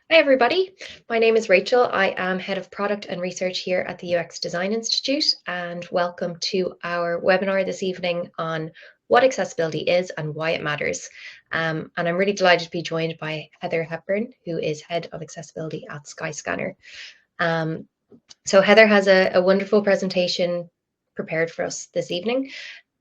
Hi, everybody. My name is Rachel. I am Head of Product and Research here at the UX Design Institute, and welcome to our webinar this evening on what accessibility is and why it matters. And I'm really delighted to be joined by Heather Hepburn, who is Head of Accessibility at Skyscanner. So Heather has a wonderful presentation prepared for us this evening.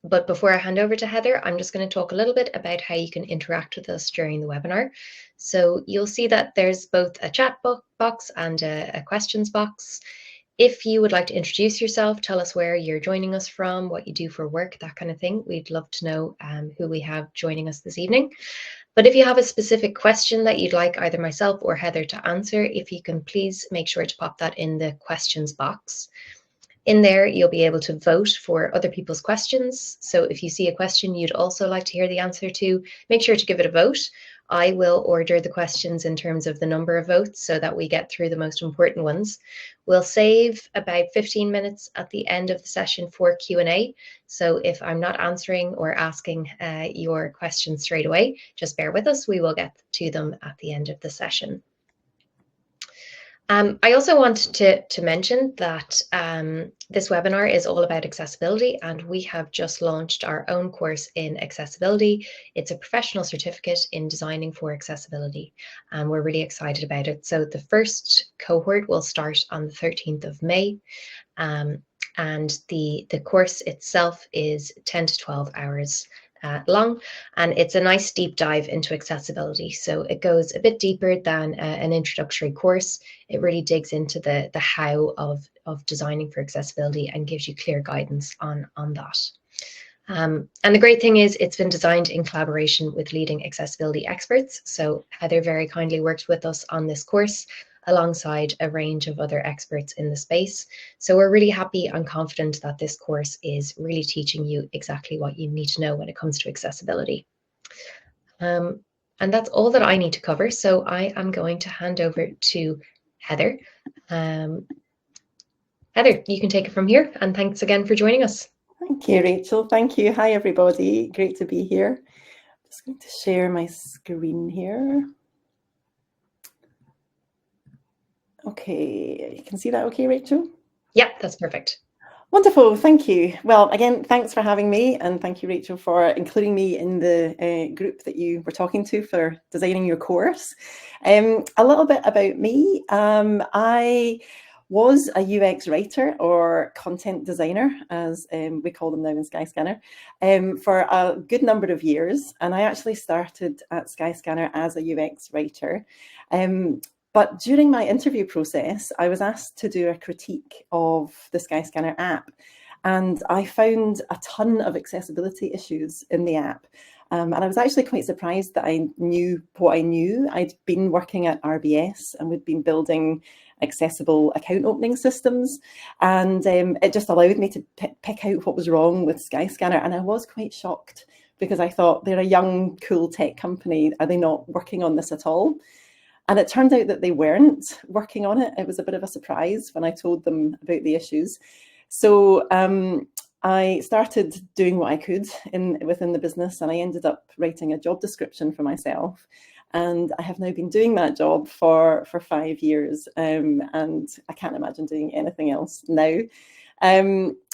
But before I hand over to Heather, I'm just going to talk a little bit about how you can interact with us during the webinar. So you'll see that there's both a chat box and a questions box. If you would like to introduce yourself, tell us where you're joining us from, what you do for work, that kind of thing. We'd love to know who we have joining us this evening. But if you have a specific question that you'd like either myself or Heather to answer, if you can please make sure to pop that in the questions box. In there, you'll be able to vote for other people's questions. So if you see a question you'd also like to hear the answer to, make sure to give it a vote. I will order the questions in terms of the number of votes so that we get through the most important ones. We'll save about 15 minutes at the end of the session for Q&A. So if I'm not answering or asking your questions straight away, just bear with us. We will get to them at the end of the session. I also want to mention that this webinar is all about accessibility, and we have just launched our own course in accessibility. It's a professional certificate in designing for accessibility, and we're really excited about it. So the first cohort will start on the 13th of May, and the course itself is 10 to 12 hours long, and it's a nice deep dive into accessibility. So it goes a bit deeper than an introductory course. It really digs into the how of designing for accessibility and gives you clear guidance on that. And the great thing is it's been designed in collaboration with leading accessibility experts. So Heather very kindly worked with us on this course alongside a range of other experts in the space. So we're really happy and confident that this course is really teaching you exactly what you need to know when it comes to accessibility. And that's all that I need to cover. So I am going to hand over to Heather. Heather, you can take it from here. And thanks again for joining us. Thank you, Rachel. Thank you. Hi, everybody. Great to be here. Just going to share my screen here. Okay, you can see that okay, Rachel? Yeah, that's perfect. Wonderful, thank you. Well, again, thanks for having me, and thank you, Rachel, for including me in the group that you were talking to for designing your course. A little bit about me. I was a UX writer or content designer, as we call them now in Skyscanner, for a good number of years. And I actually started at Skyscanner as a UX writer. But during my interview process, I was asked to do a critique of the Skyscanner app, and I found a ton of accessibility issues in the app. And I was actually quite surprised that I knew what I knew. I'd been working at RBS and we'd been building accessible account opening systems, and it just allowed me to pick out what was wrong with Skyscanner. And I was quite shocked because I thought, they're a young, cool tech company. Are they not working on this at all? And it turned out that they weren't working on it. It was a bit of a surprise when I told them about the issues. So I started doing what I could within the business, and I ended up writing a job description for myself. And I have now been doing that job for 5 years, and I can't imagine doing anything else now.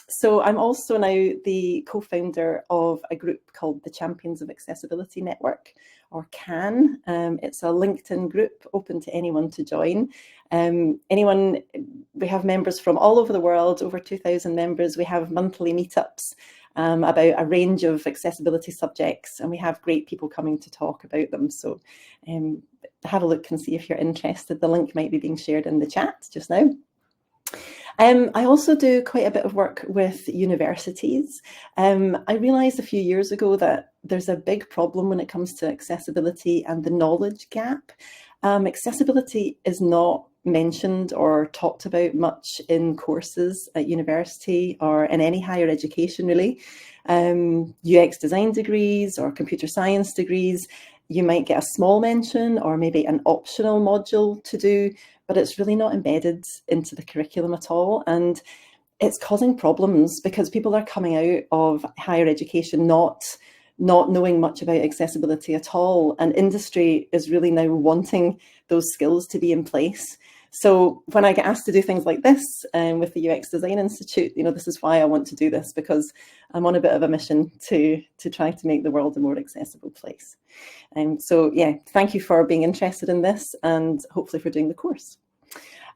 So I'm also now the co-founder of a group called the Champions of Accessibility Network, or CAN. It's a LinkedIn group open to anyone to join. We have members from all over the world, over 2,000 members. We have monthly meetups about a range of accessibility subjects, and we have great people coming to talk about them. So have a look and see if you're interested. The link might be being shared in the chat just now. I also do quite a bit of work with universities. I realised a few years ago that there's a big problem when it comes to accessibility and the knowledge gap. Accessibility is not mentioned or talked about much in courses at university or in any higher education, really. UX design degrees or computer science degrees, you might get a small mention or maybe an optional module to do, but it's really not embedded into the curriculum at all. And it's causing problems because people are coming out of higher education not not knowing much about accessibility at all. And industry is really now wanting those skills to be in place. So when I get asked to do things like this with the UX Design Institute, this is why I want to do this, because I'm on a bit of a mission to try to make the world a more accessible place. So yeah, thank you for being interested in this, and hopefully for doing the course.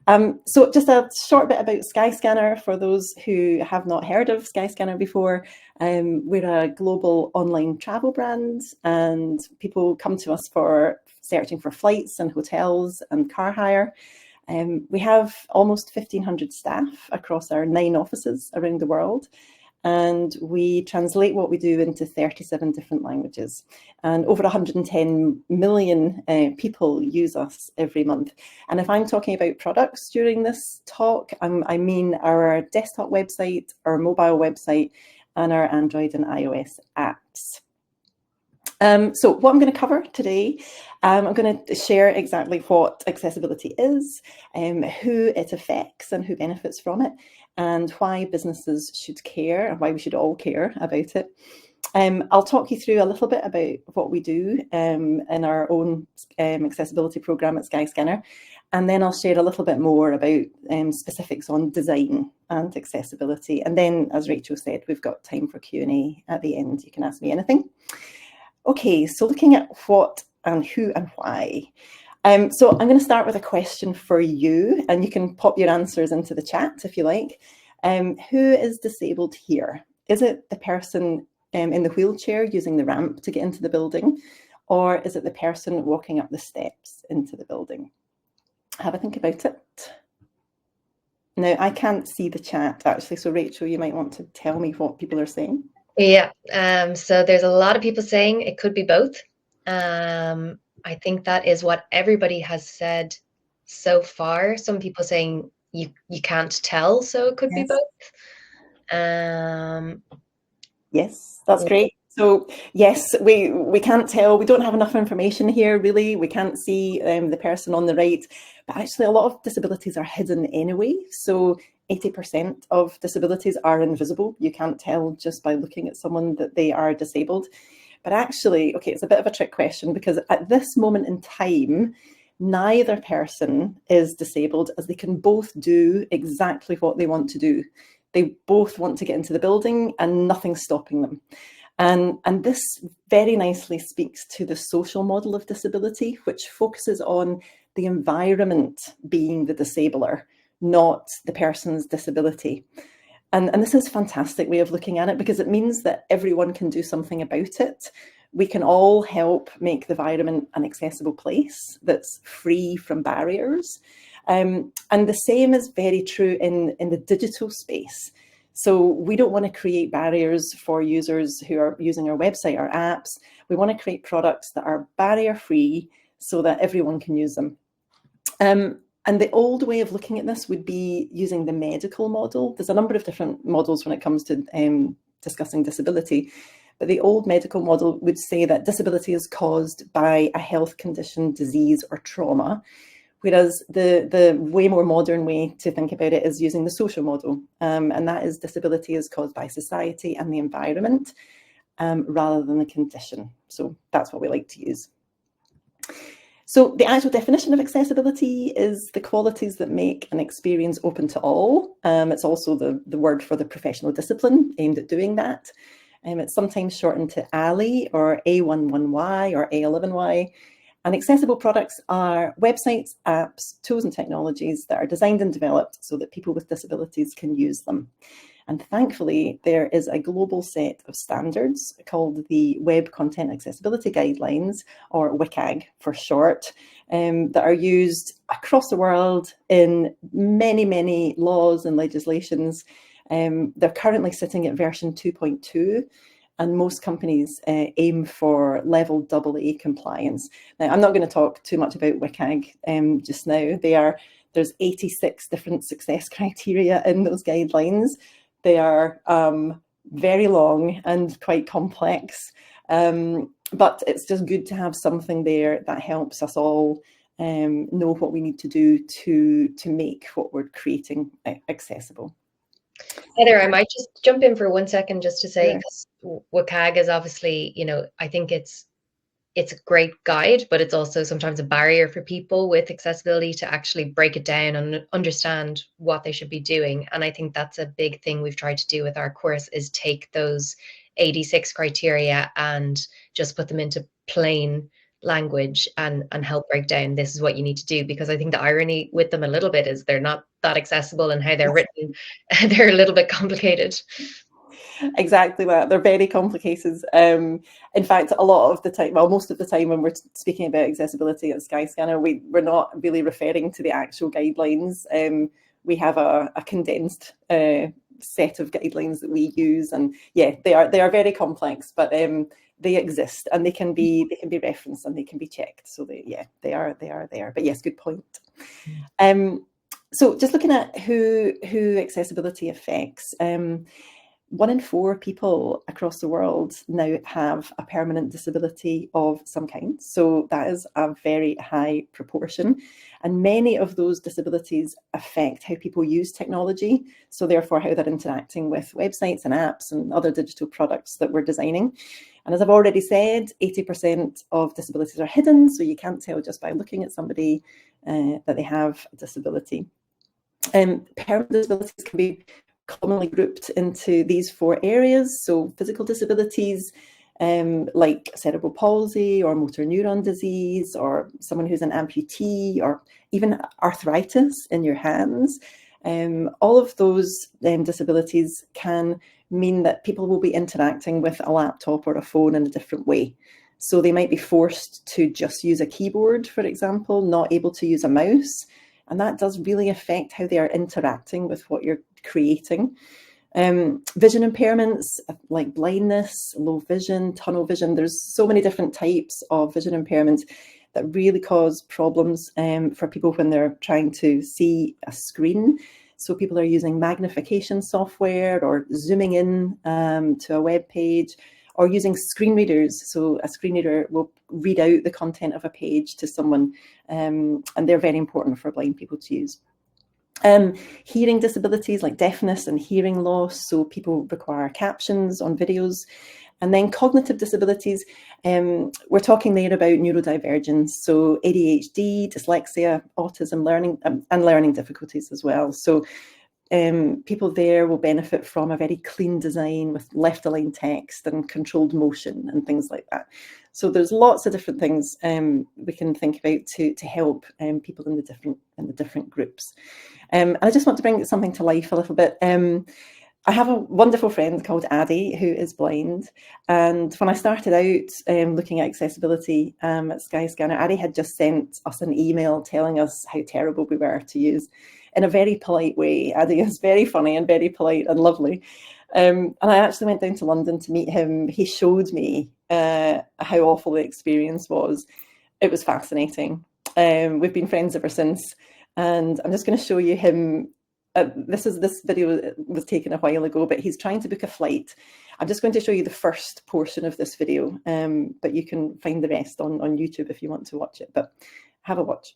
So just a short bit about Skyscanner for those who have not heard of Skyscanner before. We're a global online travel brand, and people come to us for searching for flights and hotels and car hire. We have almost 1,500 staff across our 9 offices around the world, and we translate what we do into 37 different languages. And over 110 million people use us every month. And if I'm talking about products during this talk, I mean our desktop website, our mobile website, and our Android and iOS apps. So what I'm going to cover today, I'm going to share exactly what accessibility is, who it affects and who benefits from it, and why businesses should care and why we should all care about it. I'll talk you through a little bit about what we do in our own accessibility program at Skyscanner, and then I'll share a little bit more about specifics on design and accessibility. And then, as Rachel said, we've got time for Q&A at the end. You can ask me anything. Okay, so looking at what and who and why. So I'm going to start with a question for you, and you can pop your answers into the chat if you like. Who is disabled here? Is it the person in the wheelchair using the ramp to get into the building, or is it the person walking up the steps into the building? Have a think about it. Now, I can't see the chat actually, so Rachel, you might want to tell me what people are saying. Yeah, so there's a lot of people saying it could be both. I think that is what everybody has said so far. Some people saying you can't tell, so it could be both. Yes, that's great. So yes, we can't tell. We don't have enough information here, really. We can't see the person on the right, but actually a lot of disabilities are hidden anyway. So 80% of disabilities are invisible. You can't tell just by looking at someone that they are disabled. But actually, okay, it's a bit of a trick question, because at this moment in time, neither person is disabled, as they can both do exactly what they want to do. They both want to get into the building and nothing's stopping them. And this very nicely speaks to the social model of disability, which focuses on the environment being the disabler, not the person's disability. And this is a fantastic way of looking at it, because it means that everyone can do something about it. We can all help make the environment an accessible place that's free from barriers. And the same is very true in the digital space. So we don't want to create barriers for users who are using our website or apps. We want to create products that are barrier-free so that everyone can use them. And the old way of looking at this would be using the medical model. There's a number of different models when it comes to discussing disability. But the old medical model would say that disability is caused by a health condition, disease, or trauma. Whereas the way more modern way to think about it is using the social model. And that is disability is caused by society and the environment rather than the condition. So that's what we like to use. So the actual definition of accessibility is the qualities that make an experience open to all. It's also the word for the professional discipline aimed at doing that. It's sometimes shortened to ALI or A11Y or A11Y. And accessible products are websites, apps, tools and technologies that are designed and developed so that people with disabilities can use them. And thankfully, there is a global set of standards called the Web Content Accessibility Guidelines, or WCAG for short, that are used across the world in many, many laws and legislations. They're currently sitting at version 2.2. And most companies aim for level AA compliance. Now, I'm not going to talk too much about WCAG just now. There's 86 different success criteria in those guidelines. They are very long and quite complex, but it's just good to have something there that helps us all know what we need to do to make what we're creating accessible. Heather, I might just jump in for 1 second just to say, WCAG is obviously, I think it's a great guide, but it's also sometimes a barrier for people with accessibility to actually break it down and understand what they should be doing. And I think that's a big thing we've tried to do with our course, is take those 86 criteria and just put them into plain language and help break down, this is what you need to do. Because I think the irony with them a little bit is they're not that accessible, and how they're written, they're a little bit complicated. Exactly that. They're very complicated. In fact, a lot of the time, well, most of the time when we're speaking about accessibility at Skyscanner, we're not really referring to the actual guidelines. We have a condensed set of guidelines that we use, and yeah, they are very complex, but they exist, and they can be referenced, and they can be checked. So they are there. But yes, good point. So just looking at who accessibility affects. 1 in 4 people across the world now have a permanent disability of some kind. So that is a very high proportion. And many of those disabilities affect how people use technology. So therefore, how they're interacting with websites and apps and other digital products that we're designing. And as I've already said, 80% of disabilities are hidden. So you can't tell just by looking at somebody that they have a disability. Permanent disabilities can be commonly grouped into these 4 areas. So physical disabilities, like cerebral palsy or motor neuron disease, or someone who's an amputee, or even arthritis in your hands. All of those disabilities can mean that people will be interacting with a laptop or a phone in a different way. So they might be forced to just use a keyboard, for example, not able to use a mouse. And that does really affect how they are interacting with what you're creating. Vision impairments like blindness, low vision, tunnel vision. There's so many different types of vision impairments that really cause problems for people when they're trying to see a screen. So people are using magnification software, or zooming in to a web page, or using screen readers. So a screen reader will read out the content of a page to someone, and they're very important for blind people to use. Hearing disabilities like deafness and hearing loss, so people require captions on videos. And then cognitive disabilities, we're talking there about neurodivergence, so ADHD, dyslexia, autism, learning and learning difficulties as well. So people there will benefit from a very clean design with left-aligned text and controlled motion and things like that. So there's lots of different things we can think about to help people in the different groups. And I just want to bring something to life a little bit. I have a wonderful friend called Addie who is blind, and when I started out looking at accessibility at Skyscanner, Addie had just sent us an email telling us how terrible we were to use, in a very polite way. Addie is very funny and very polite and lovely. And I actually went down to London to meet him. He showed me how awful the experience was. It was fascinating. We've been friends ever since. And I'm just going to show you him. This video was taken a while ago, but he's trying to book a flight. I'm just going to show you the first portion of this video, but you can find the rest on YouTube if you want to watch it. But have a watch.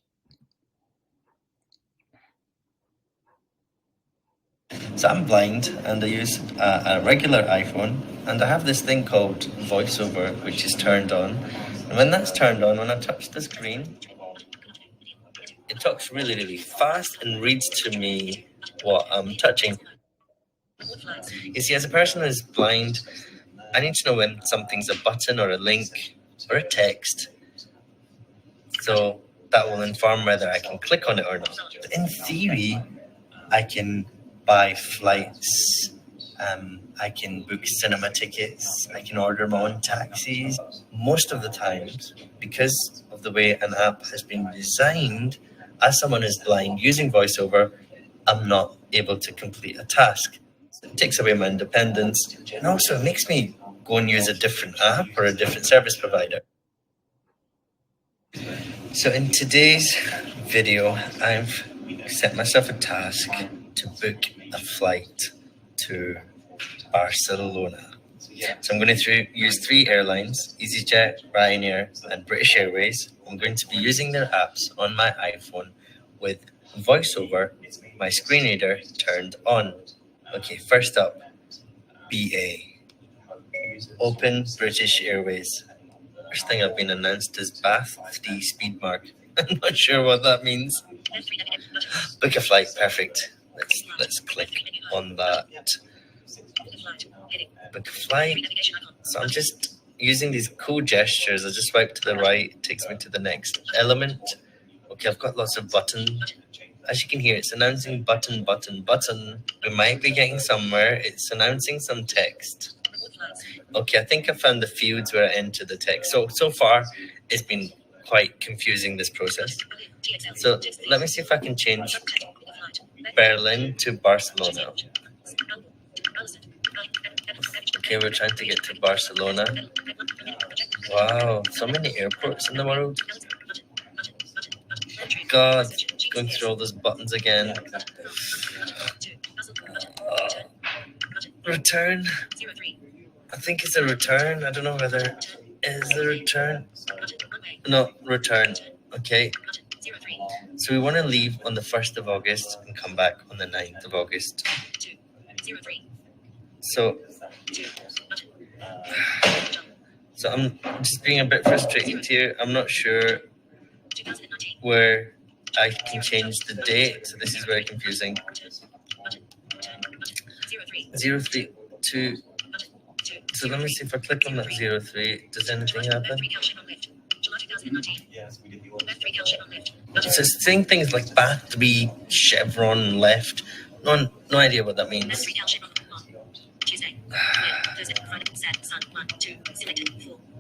So I'm blind, and I use a regular iPhone, and I have this thing called VoiceOver, which is turned on. And when that's turned on, when I touch the screen, it talks really, really fast and reads to me what I'm touching. You see, as a person who's blind, I need to know when something's a button or a link or a text. So that will inform whether I can click on it or not. But in theory, I can buy flights, I can book cinema tickets, I can order my own taxis. Most of the times, because of the way an app has been designed, as someone who's blind, using VoiceOver, I'm not able to complete a task. So it takes away my independence, and also it makes me go and use a different app or a different service provider. So in today's video, I've set myself a task to book a flight to Barcelona. So I'm going to use 3 airlines: EasyJet, Ryanair, and British Airways. I'm going to be using their apps on my iPhone with VoiceOver, my screen reader turned on. Okay, first up, BA. Open British Airways. First thing I've been announced is Bath 3 speed mark. I'm not sure what that means. Book a flight, perfect. Let's click on that. Book a flight. So I'm just using these cool gestures. I just swipe to the right, it takes me to the next element. Okay, I've got lots of buttons. As you can hear, it's announcing button, button, button. We might be getting somewhere. It's announcing some text. Okay, I think I found the fields where I enter the text. So far, it's been quite confusing, this process. So let me see if I can change Berlin to Barcelona. Okay, we're trying to get to Barcelona. Wow, so many airports in the world. God, going through all those buttons again. Return. I think it's a return. I don't know whether is a return. No, return. Okay. So we want to leave on the 1st of August and come back on the 9th of August. So I'm just being a bit frustrated here. I'm not sure where I can change the date. So this is very confusing. 032. So let me see if I click on that 03. Does anything happen? So it's saying things like Bath 3 chevron left. No idea what that means.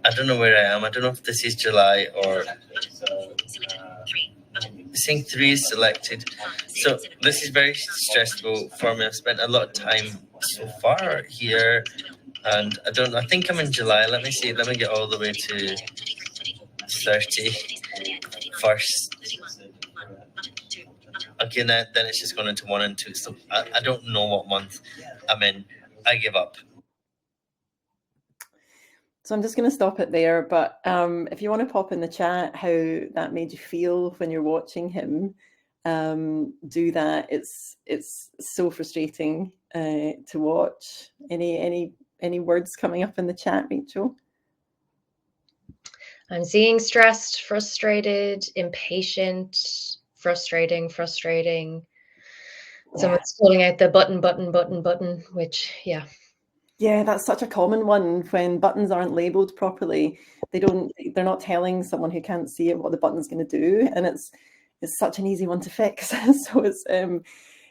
I don't know where I am. I don't know if this is July or... Saying 3 is selected. So this is very stressful for me. I've spent a lot of time so far here, and I don't know. I think I'm in July. Let me see. Let me get all the way to 31st. Okay, then it's just gone into 1 and 2. So I don't know what month I'm in. I give up. So I'm just going to stop it there. But if you want to pop in the chat how that made you feel when you're watching him, do that. It's so frustrating to watch. Any words coming up in the chat, Rachel? I'm seeing stressed, frustrated, impatient, frustrating. Someone's pulling out the button, which, yeah. Yeah, that's such a common one when buttons aren't labeled properly. They're not telling someone who can't see it what the button's going to do, and it's such an easy one to fix. So it's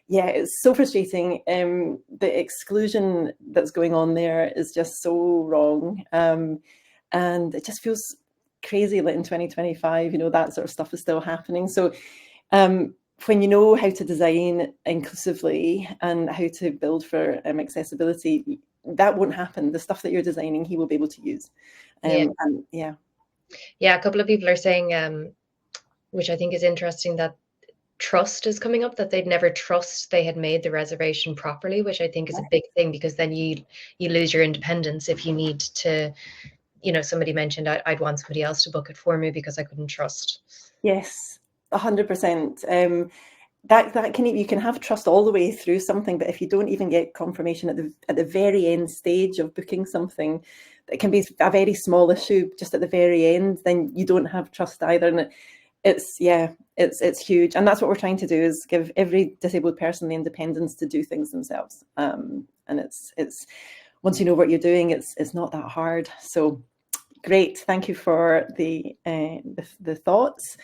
it's so frustrating. The exclusion that's going on there is just so wrong, and it just feels crazy that in 2025, that sort of stuff is still happening. So when you know how to design inclusively and how to build for accessibility, that won't happen. The stuff that you're designing, he will be able to use. Yeah, a couple of people are saying, which I think is interesting, that trust is coming up, that they'd never trust they had made the reservation properly, which I think is a big thing, because then you lose your independence if you need to, somebody mentioned I'd want somebody else to book it for me because I couldn't trust. Yes, 100%. That you can have trust all the way through something, but if you don't even get confirmation at the very end stage of booking something, it can be a very small issue just at the very end, then you don't have trust either. And it's huge, and that's what we're trying to do, is give every disabled person the independence to do things themselves. And it's once you know what you're doing, it's not that hard. So great, thank you for the thoughts.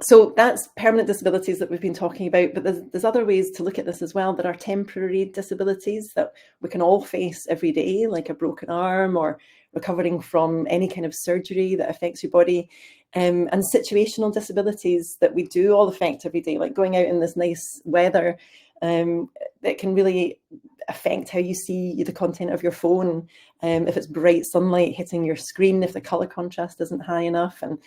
So that's permanent disabilities that we've been talking about, but there's other ways to look at this as well. There are temporary disabilities that we can all face every day, like a broken arm or recovering from any kind of surgery that affects your body, and situational disabilities that we do all affect every day, like going out in this nice weather. That can really affect how you see the content of your phone. If it's bright sunlight hitting your screen, if the color contrast isn't high enough, and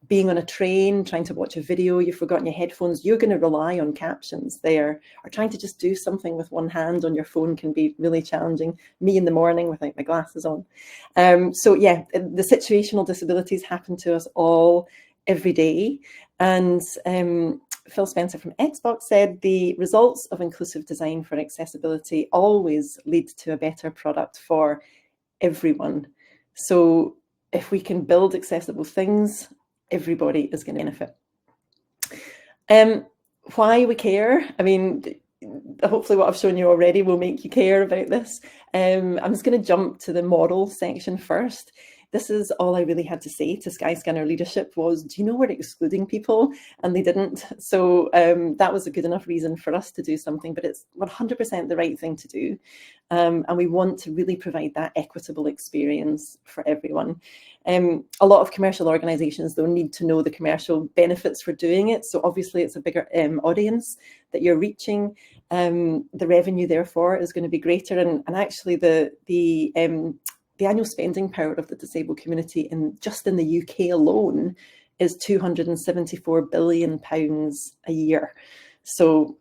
being on a train, trying to watch a video, you've forgotten your headphones, you're going to rely on captions there, or trying to just do something with one hand on your phone can be really challenging. Me in the morning without my glasses on. So yeah, the situational disabilities happen to us all every day. And Phil Spencer from Xbox said, the results of inclusive design for accessibility always lead to a better product for everyone. So if we can build accessible things, everybody is going to benefit. Why we care? I mean, hopefully what I've shown you already will make you care about this. I'm just going to jump to the model section first. This is all I really had to say to Skyscanner leadership was, do you know we're excluding people? And they didn't. So that was a good enough reason for us to do something, but it's 100% the right thing to do. And we want to really provide that equitable experience for everyone. A lot of commercial organizations, though, need to know the commercial benefits for doing it. So obviously it's a bigger audience that you're reaching. The revenue, therefore, is going to be greater. And actually the annual spending power of the disabled community just in the UK alone is £274 billion a year. So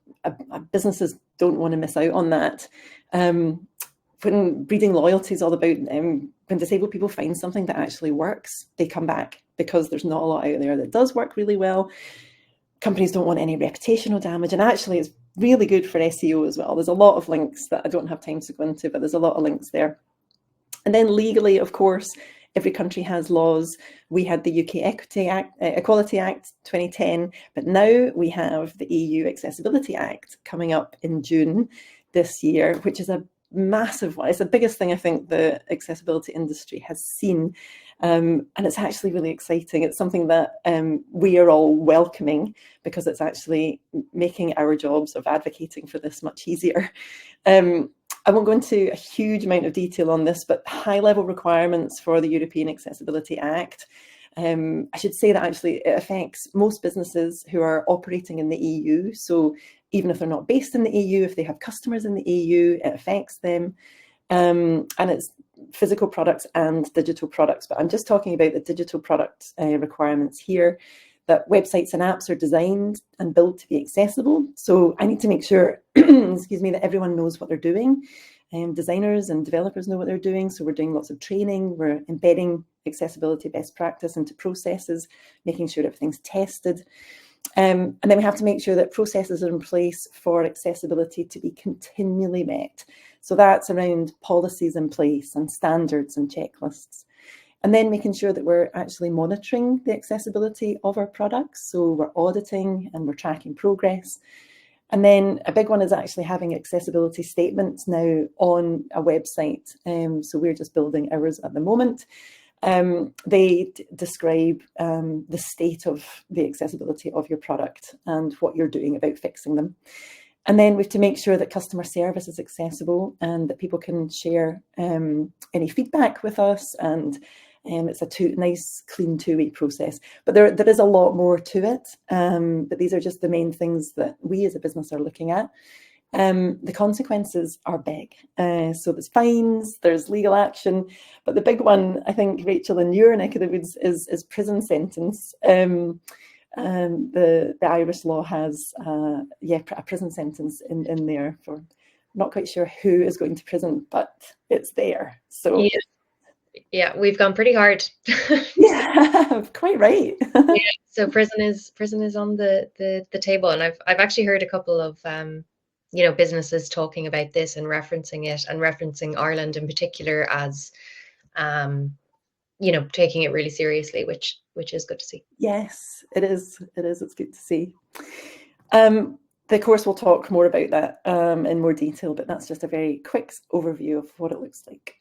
businesses don't want to miss out on that. When breeding loyalty is all about when disabled people find something that actually works, they come back because there's not a lot out there that does work really well. Companies don't want any reputational damage, and actually it's really good for SEO as well. There's a lot of links that I don't have time to go into, but there's a lot of links there. And then legally, of course, every country has laws. We had the UK Equality Act 2010, but now we have the EU Accessibility Act coming up in June this year, which is a massive one. It's the biggest thing I think the accessibility industry has seen. And it's actually really exciting. It's something that we are all welcoming because it's actually making our jobs of advocating for this much easier. I won't go into a huge amount of detail on this, but high-level requirements for the European Accessibility Act. I should say that actually it affects most businesses who are operating in the EU. So even if they're not based in the EU, if they have customers in the EU, it affects them. And it's physical products and digital products. But I'm just talking about the digital product requirements here, that websites and apps are designed and built to be accessible. So I need to make sure, excuse me, that everyone knows what they're doing. Designers and developers know what they're doing. So we're doing lots of training. We're embedding accessibility best practice into processes, making sure everything's tested. And then we have to make sure that processes are in place for accessibility to be continually met. So that's around policies in place and standards and checklists. And then making sure that we're actually monitoring the accessibility of our products. So we're auditing and we're tracking progress. And then a big one is actually having accessibility statements now on a website. So we're just building ours at the moment. They describe the state of the accessibility of your product and what you're doing about fixing them. And then we have to make sure that customer service is accessible and that people can share any feedback with us, and it's a nice, clean, two-way process. But there is a lot more to it, but these are just the main things that we as a business are looking at. The consequences are big. So there's fines, there's legal action, but the big one, I think, Rachel, in your neck of the woods is prison sentence. The Irish law has a prison sentence in there for, not quite sure who is going to prison, but it's there. So yeah, we've gone pretty hard. Yeah, quite right. Yeah, so prison is on the table, and I've actually heard a couple of businesses talking about this and referencing it, and referencing Ireland in particular as taking it really seriously, which is good to see. Yes, it is. It's good to see. Of course, we'll talk more about that in more detail, but that's just a very quick overview of what it looks like.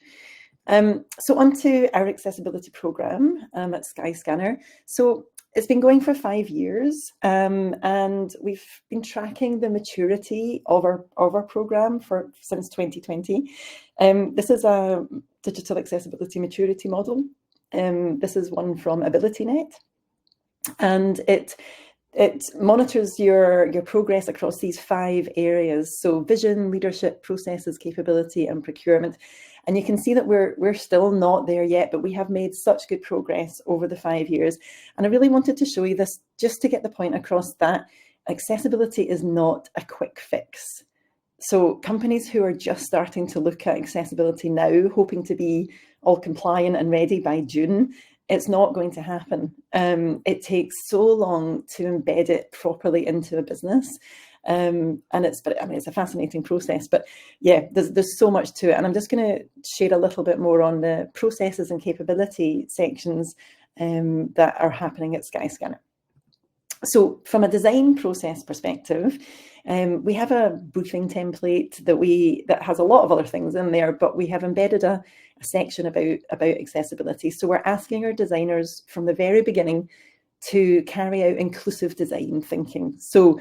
So onto our accessibility program at Skyscanner. So it's been going for 5 years, and we've been tracking the maturity of our program since 2020. This is a digital accessibility maturity model. This is one from AbilityNet, and it monitors your progress across these 5 areas. So vision, leadership, processes, capability, and procurement. And you can see that we're still not there yet, but we have made such good progress over the 5 years. And I really wanted to show you this just to get the point across that accessibility is not a quick fix. So companies who are just starting to look at accessibility now, hoping to be all compliant and ready by June, it's not going to happen. It takes so long to embed it properly into a business. And it's a fascinating process, but yeah, there's so much to it. And I'm just going to share a little bit more on the processes and capability sections that are happening at Skyscanner. So from a design process perspective, we have a briefing template that has a lot of other things in there, but we have embedded a section about accessibility. So we're asking our designers from the very beginning to carry out inclusive design thinking. So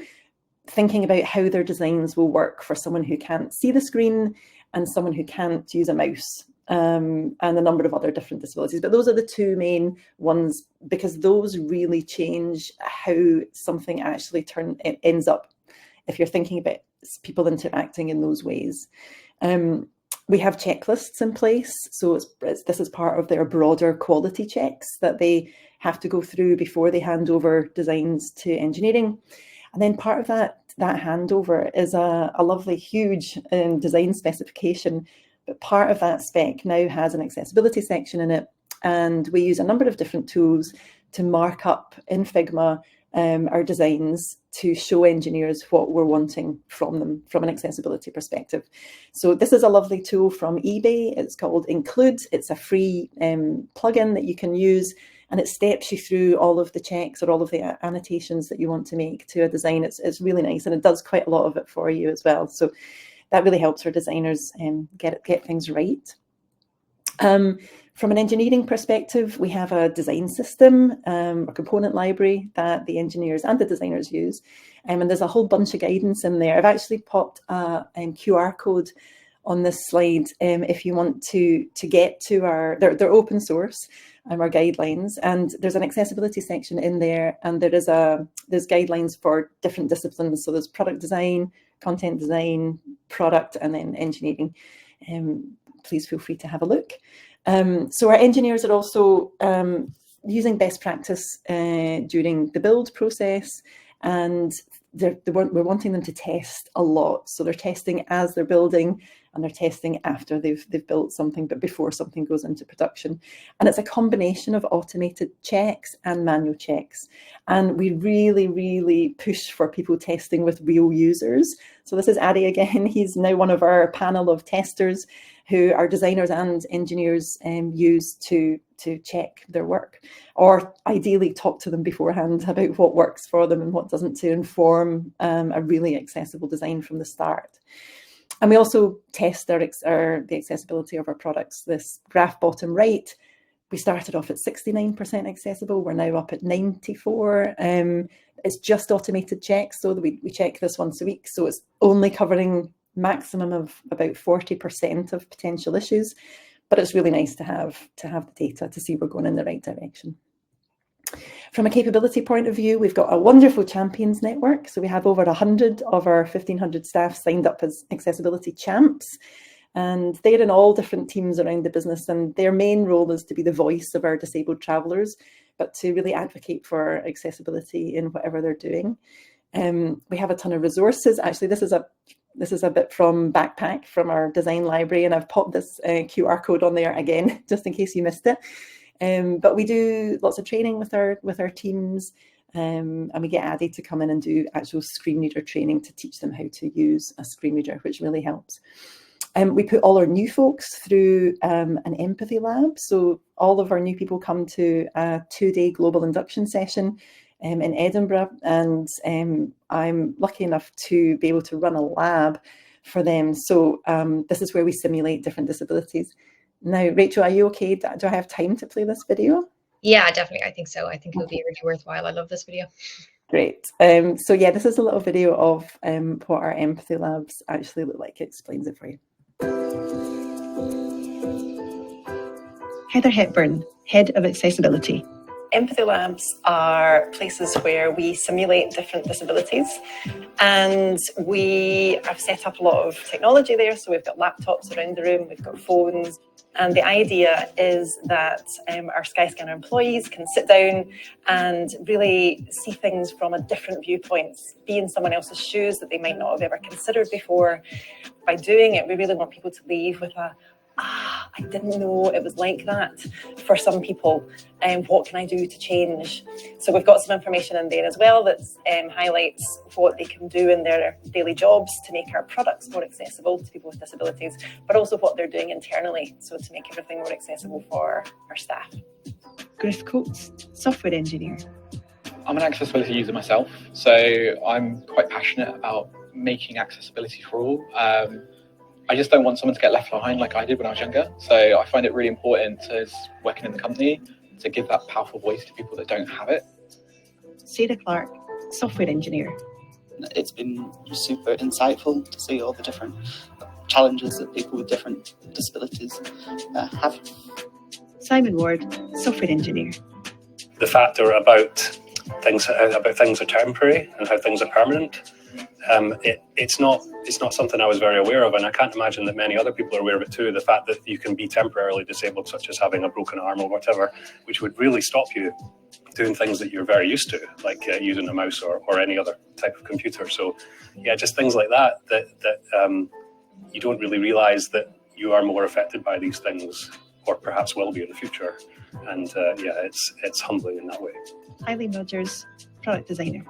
thinking about how their designs will work for someone who can't see the screen and someone who can't use a mouse, and a number of other different disabilities. But those are the two main ones, because those really change how something actually ends up, if you're thinking about people interacting in those ways. We have checklists in place. So this is part of their broader quality checks that they have to go through before they hand over designs to engineering. And then part of that handover is a lovely, huge design specification. But part of that spec now has an accessibility section in it. And we use a number of different tools to mark up in Figma our designs to show engineers what we're wanting from them from an accessibility perspective. So this is a lovely tool from eBay. It's called Include. It's a free plugin that you can use, and it steps you through all of the checks or all of the annotations that you want to make to a design. It's really nice, and it does quite a lot of it for you as well. So that really helps our designers get things right. From an engineering perspective, we have a design system, a component library that the engineers and the designers use. And there's a whole bunch of guidance in there. I've actually popped a QR code on this slide if you want to get to they're open source, our guidelines. And there's an accessibility section in there, and there's guidelines for different disciplines. So there's product design, content design, product, and then engineering. Please feel free to have a look. So our engineers are also using best practice during the build process, and we're wanting them to test a lot. So they're testing as they're building, and they're testing after they've built something, but before something goes into production. And it's a combination of automated checks and manual checks. And we really, really push for people testing with real users. So this is Addy again. He's now one of our panel of testers who our designers and engineers use to check their work, or ideally talk to them beforehand about what works for them and what doesn't, to inform a really accessible design from the start. And we also test the accessibility of our products. This graph bottom right, we started off at 69% accessible. We're now up at 94. It's just automated checks, so that we check this once a week. So it's only covering maximum of about 40% of potential issues, but it's really nice to have the data to see we're going in the right direction. From a capability point of view, we've got a wonderful champions network. So we have over 100 of our 1,500 staff signed up as accessibility champs, and they're in all different teams around the business, and their main role is to be the voice of our disabled travellers, but to really advocate for accessibility in whatever they're doing. We have a ton of resources. Actually, this is a bit from Backpack, from our design library, and I've popped this QR code on there again, just in case you missed it. But we do lots of training with our teams, and we get Addy to come in and do actual screen reader training to teach them how to use a screen reader, which really helps. We put all our new folks through an empathy lab. So all of our new people come to a 2-day global induction session in Edinburgh, and I'm lucky enough to be able to run a lab for them. So this is where we simulate different disabilities. Now, Rachel, are you okay? Do I have time to play this video? Yeah, definitely. I think so. I think it'll be really worthwhile. I love this video. Great. So yeah, this is a little video of what our empathy labs actually look like. It explains it for you. Heather Hepburn, Head of Accessibility. Empathy labs are places where we simulate different disabilities, and we have set up a lot of technology there. So we've got laptops around the room, we've got phones, and the idea is that our Skyscanner employees can sit down and really see things from a different viewpoint, be in someone else's shoes that they might not have ever considered before. By doing it, we really want people to leave with a I didn't know it was like that for some people. What can I do to change? So we've got some information in there as well that highlights what they can do in their daily jobs to make our products more accessible to people with disabilities, but also what they're doing internally, so to make everything more accessible for our staff. Griff Coates, software engineer. I'm an accessibility user myself, so I'm quite passionate about making accessibility for all. I just don't want someone to get left behind like I did when I was younger. So I find it really important as working in the company to give that powerful voice to people that don't have it. Sarah Clark, software engineer. It's been super insightful to see all the different challenges that people with different disabilities have. Simon Ward, software engineer. The factor about things are temporary and how things are permanent. It's not something I was very aware of, and I can't imagine that many other people are aware of it too. The fact that you can be temporarily disabled, such as having a broken arm or whatever, which would really stop you doing things that you're very used to, like using a mouse or any other type of computer. So yeah, just things like that you don't really realize that you are more affected by these things, or perhaps will be in the future. And it's humbling in that way. Eileen Rogers, product designer.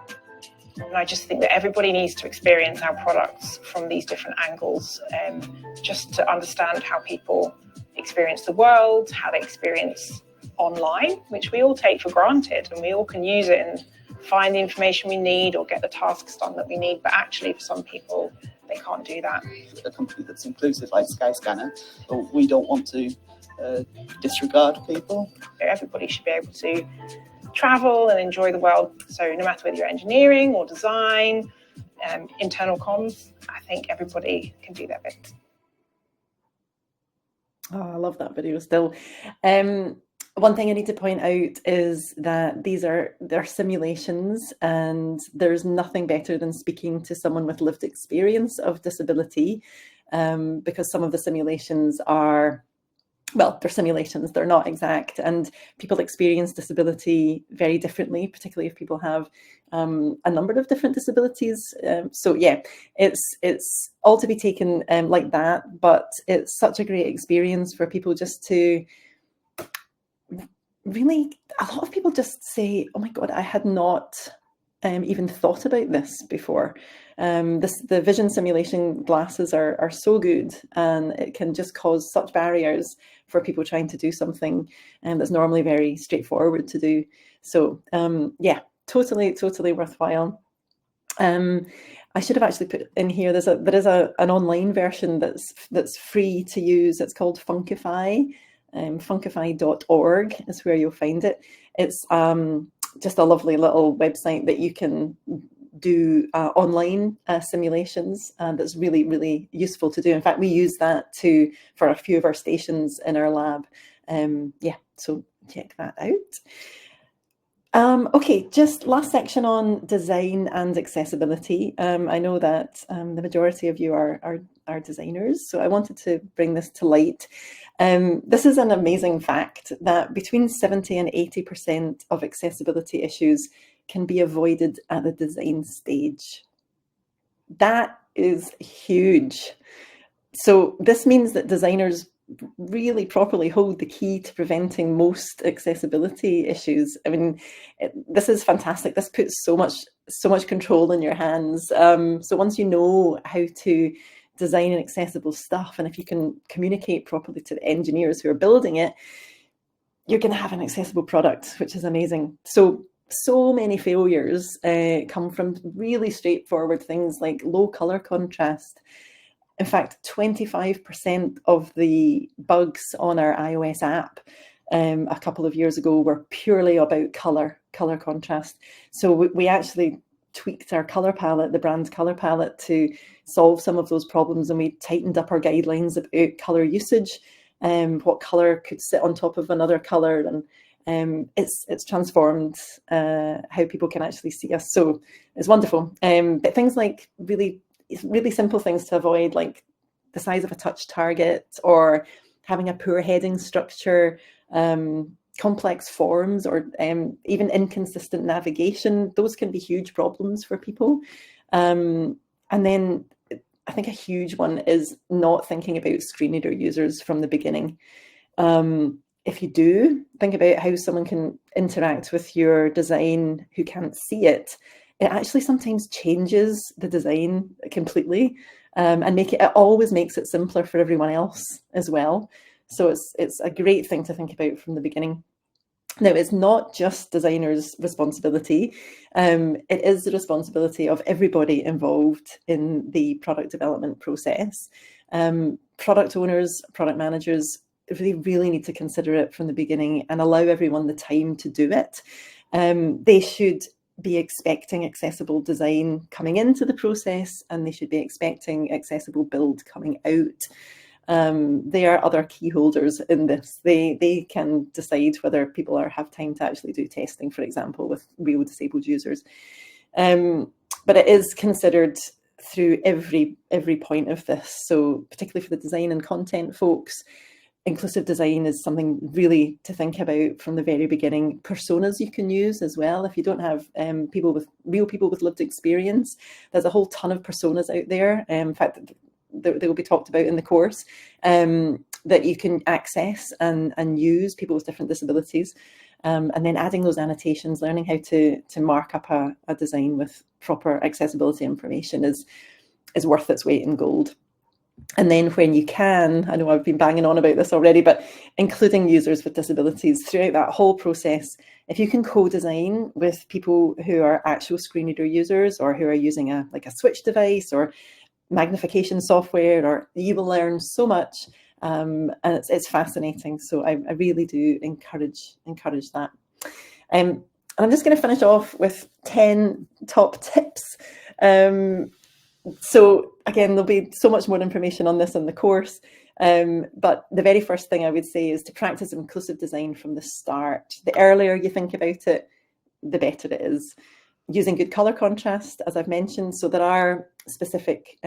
And I just think that everybody needs to experience our products from these different angles, just to understand how people experience the world, how they experience online, which we all take for granted, and we all can use it and find the information we need or get the tasks done that we need. But actually, for some people, they can't do that. A company that's inclusive like Skyscanner, but we don't want to disregard people. Everybody should be able to travel and enjoy the world. So no matter whether you're engineering or design, internal comms, I think everybody can do their bit. Oh, I love that video still. One thing I need to point out is that they're simulations, and there's nothing better than speaking to someone with lived experience of disability, because some of the simulations are, well, they're simulations, they're not exact, and people experience disability very differently, particularly if people have a number of different disabilities. So yeah, it's all to be taken like that, but it's such a great experience for people just to really, a lot of people just say, oh my God, I had not even thought about this before. The vision simulation glasses are so good, and it can just cause such barriers for people trying to do something that's normally very straightforward to do. So yeah, totally worthwhile. I should have actually put in here, there is an online version that's free to use. It's called Funkify. Funkify.org is where you'll find it. It's just a lovely little website that you can do online simulations, and that's really useful to do. In fact, we use that for a few of our stations in our lab. Yeah, so check that out. Okay, just last section on design and accessibility. I know that the majority of you are designers, so I wanted to bring this to light. This is an amazing fact that between 70 and 80% of accessibility issues can be avoided at the design stage. That is huge. So this means that designers really properly hold the key to preventing most accessibility issues. I mean, this is fantastic. This puts so much control in your hands. So once you know how to design and accessible stuff, and if you can communicate properly to the engineers who are building it, you're going to have an accessible product, which is amazing. So many failures come from really straightforward things like low color contrast. In fact, 25% of the bugs on our iOS app a couple of years ago were purely about color contrast. So we actually tweaked our color palette, the brand color palette, to solve some of those problems, and we tightened up our guidelines about color usage, what color could sit on top of another color, and it's transformed how people can actually see us. So it's wonderful. But things like really simple things to avoid, like the size of a touch target, or having a poor heading structure, complex forms, or even inconsistent navigation. Those can be huge problems for people. And then I think a huge one is not thinking about screen reader users from the beginning. If you do think about how someone can interact with your design who can't see it, it actually sometimes changes the design completely, and it always makes it simpler for everyone else as well. So it's a great thing to think about from the beginning. Now, it's not just designers' responsibility. It is the responsibility of everybody involved in the product development process. Product owners, product managers, they really need to consider it from the beginning and allow everyone the time to do it. They should be expecting accessible design coming into the process, and they should be expecting accessible build coming out. They are other key holders in this. They can decide whether people have time to actually do testing, for example, with real disabled users. But it is considered through every point of this. So particularly for the design and content folks, inclusive design is something really to think about from the very beginning. Personas you can use as well. If you don't have real people with lived experience, there's a whole ton of personas out there. In fact, they will be talked about in the course, that you can access and use, people with different disabilities, and then adding those annotations, learning how to mark up a design with proper accessibility information is worth its weight in gold. And then when you can, I know I've been banging on about this already, but including users with disabilities throughout that whole process, if you can co-design with people who are actual screen reader users or who are using a switch device or magnification software, or you will learn so much, and it's fascinating. So I really do encourage that. And I'm just going to finish off with 10 top tips. So again, there'll be so much more information on this in the course, but the very first thing I would say is to practice inclusive design from the start. The earlier you think about it, the better it is. Using good color contrast, as I've mentioned, so there are specific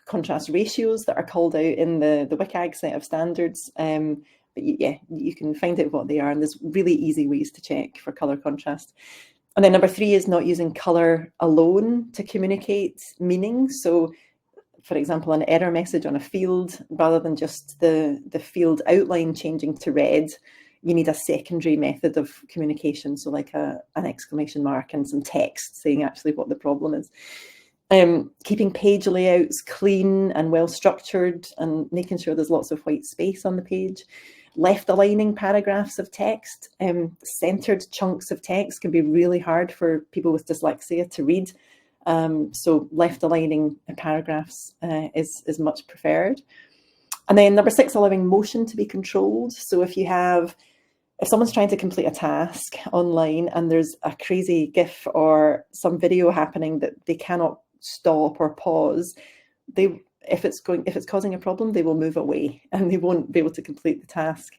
contrast ratios that are called out in the WCAG set of standards. But yeah, you can find out what they are, and there's really easy ways to check for color contrast. And then number 3 is not using color alone to communicate meaning. So for example, an error message on a field, rather than just the field outline changing to red, you need a secondary method of communication. So like an exclamation mark and some text saying actually what the problem is. Keeping page layouts clean and well structured and making sure there's lots of white space on the page. Left aligning paragraphs of text. Centered chunks of text can be really hard for people with dyslexia to read. So left aligning paragraphs is much preferred. And then number 6, allowing motion to be controlled. So if someone's trying to complete a task online and there's a crazy GIF or some video happening that they cannot stop or pause, if it's causing a problem, they will move away and they won't be able to complete the task.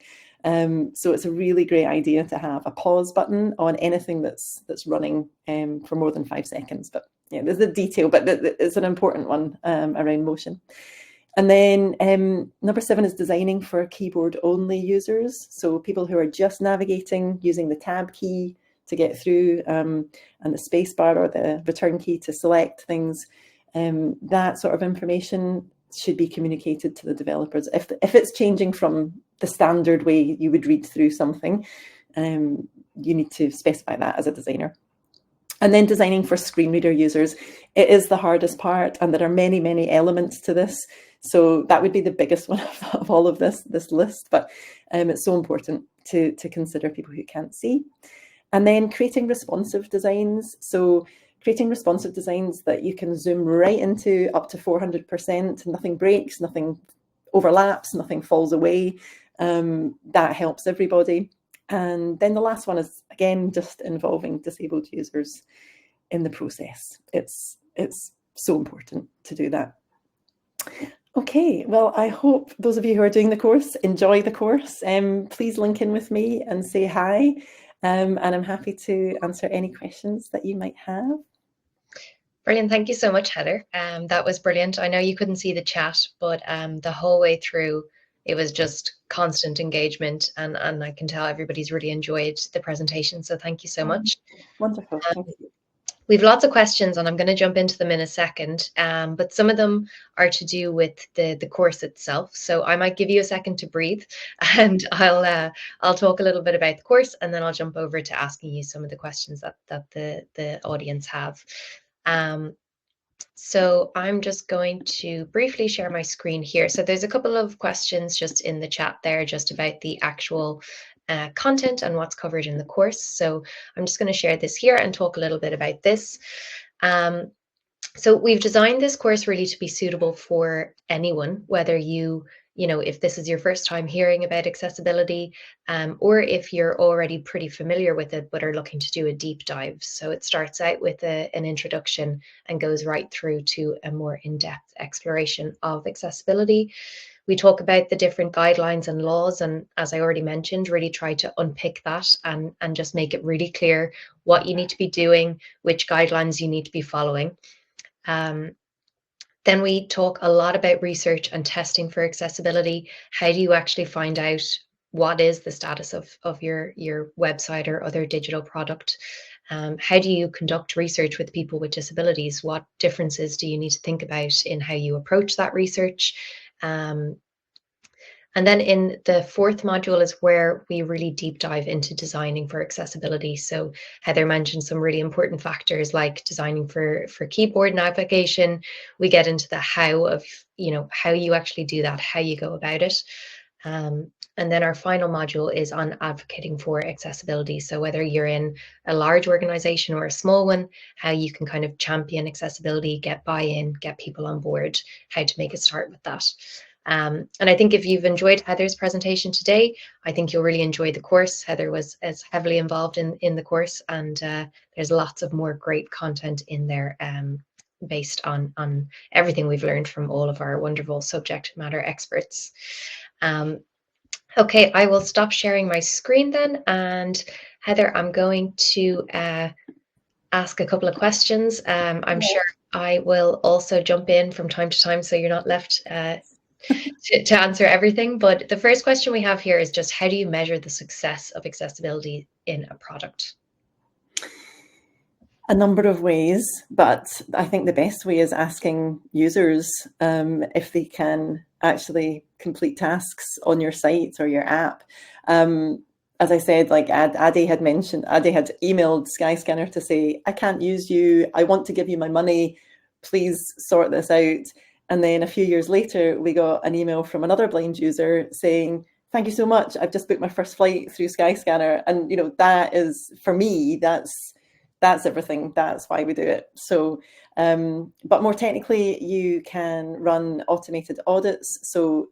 So it's a really great idea to have a pause button on anything that's running for more than 5 seconds. But yeah, there's a detail, but it's an important one around motion. And then number 7 is designing for keyboard only users. So people who are just navigating using the tab key to get through, and the space bar or the return key to select things. That sort of information should be communicated to the developers. If it's changing from the standard way you would read through something, you need to specify that as a designer. And then designing for screen reader users, it is the hardest part, and there are many, many elements to this. So that would be the biggest one of all of this list, but it's so important to consider people who can't see. And then creating responsive designs. So creating responsive designs that you can zoom right into up to 400%, nothing breaks, nothing overlaps, nothing falls away. That helps everybody. And then the last one is, again, just involving disabled users in the process. It's so important to do that. Okay, well, I hope those of you who are doing the course enjoy the course. Please link in with me and say hi. And I'm happy to answer any questions that you might have. Brilliant. Thank you so much, Heather. That was brilliant. I know you couldn't see the chat, but the whole way through, it was just constant engagement, and I can tell everybody's really enjoyed the presentation. So thank you so much. Wonderful. Thank you. We've lots of questions and I'm going to jump into them in a second, but some of them are to do with the course itself. So I might give you a second to breathe and I'll talk a little bit about the course and then I'll jump over to asking you some of the questions that the audience have. So I'm just going to briefly share my screen here. So there's a couple of questions just in the chat there, just about the actual content and what's covered in the course. So I'm just going to share this here and talk a little bit about this. So we've designed this course really to be suitable for anyone, whether if this is your first time hearing about accessibility, or if you're already pretty familiar with it but are looking to do a deep dive. So it starts out with an introduction and goes right through to a more in-depth exploration of accessibility. We talk about the different guidelines and laws, and as I already mentioned, really try to unpick that and just make it really clear what you need to be doing, which guidelines you need to be following. Then we talk a lot about research and testing for accessibility. How do you actually find out what is the status of your website or other digital product? How do you conduct research with people with disabilities? What differences do you need to think about in how you approach that research? And then in the fourth module is where we really deep dive into designing for accessibility. So Heather mentioned some really important factors like designing for keyboard navigation. We get into the how of, how you actually do that, how you go about it. And then our final module is on advocating for accessibility. So whether you're in a large organization or a small one, how you can kind of champion accessibility, get buy-in, get people on board, how to make a start with that. And I think if you've enjoyed Heather's presentation today, I think you'll really enjoy the course. Heather was as heavily involved in the course, and there's lots of more great content in there based on everything we've learned from all of our wonderful subject matter experts. Okay, I will stop sharing my screen then, and Heather, I'm going to ask a couple of questions. I'm sure I will also jump in from time to time so you're not left to answer everything. But the first question we have here is just, how do you measure the success of accessibility in a product? A number of ways, but I think the best way is asking users if they can actually complete tasks on your site or your app. As I said, like Addy had emailed Skyscanner to say, I can't use you, I want to give you my money, please sort this out. And then a few years later, we got an email from another blind user saying, thank you so much, I've just booked my first flight through Skyscanner. And that is, for me, that's everything. That's why we do it. So, but more technically, you can run automated audits. So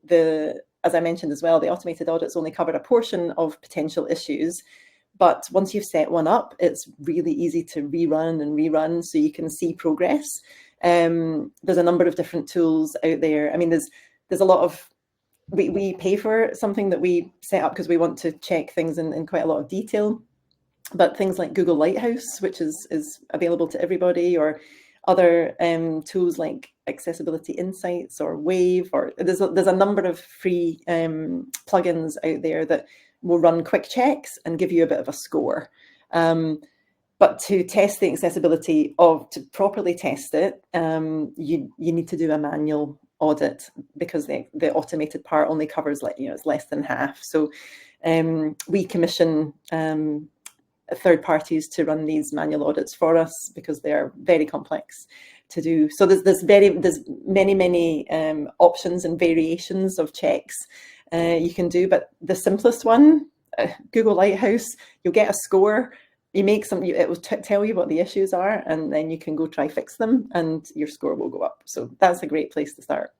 as I mentioned as well, the automated audits only cover a portion of potential issues. But once you've set one up, it's really easy to rerun so you can see progress. There's a number of different tools out there. I mean, there's a lot of, we pay for something that we set up because we want to check things in quite a lot of detail. But things like Google Lighthouse, which is available to everybody, or other tools like Accessibility Insights or Wave, or there's a number of free plugins out there that will run quick checks and give you a bit of a score. But to test the accessibility to properly test it, you need to do a manual audit because the automated part only covers it's less than half. So we commission third parties to run these manual audits for us because they're very complex to do. So there's many options and variations of checks you can do, but the simplest one, Google Lighthouse, you'll get a score. You make something, it will tell you what the issues are, and then you can go try fix them, and your score will go up. So that's a great place to start.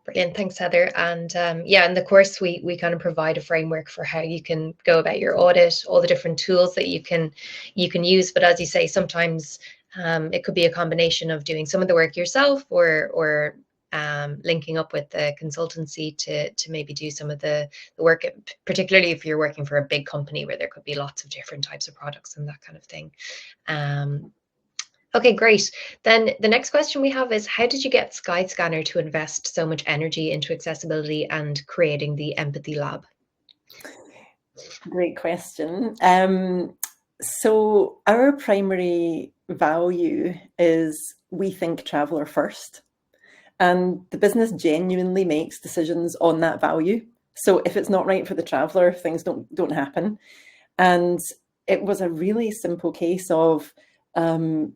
Brilliant, thanks Heather. And in the course we kind of provide a framework for how you can go about your audit, all the different tools that you can use. But as you say, sometimes it could be a combination of doing some of the work yourself or linking up with the consultancy to maybe do some of the work, particularly if you're working for a big company where there could be lots of different types of products and that kind of thing. Okay, great. Then the next question we have is, how did you get Skyscanner to invest so much energy into accessibility and creating the Empathy Lab? Great question. So our primary value is we think traveller first, and the business genuinely makes decisions on that value. So if it's not right for the traveller, things don't happen. And it was a really simple case of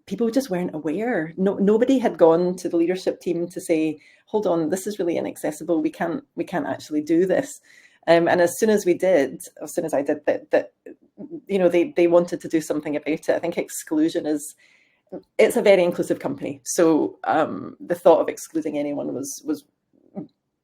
people just weren't aware. Nobody had gone to the leadership team to say, "Hold on, this is really inaccessible. We can't actually do this." And as soon as I did that, they wanted to do something about it. I think exclusion it's a very inclusive company, so the thought of excluding anyone was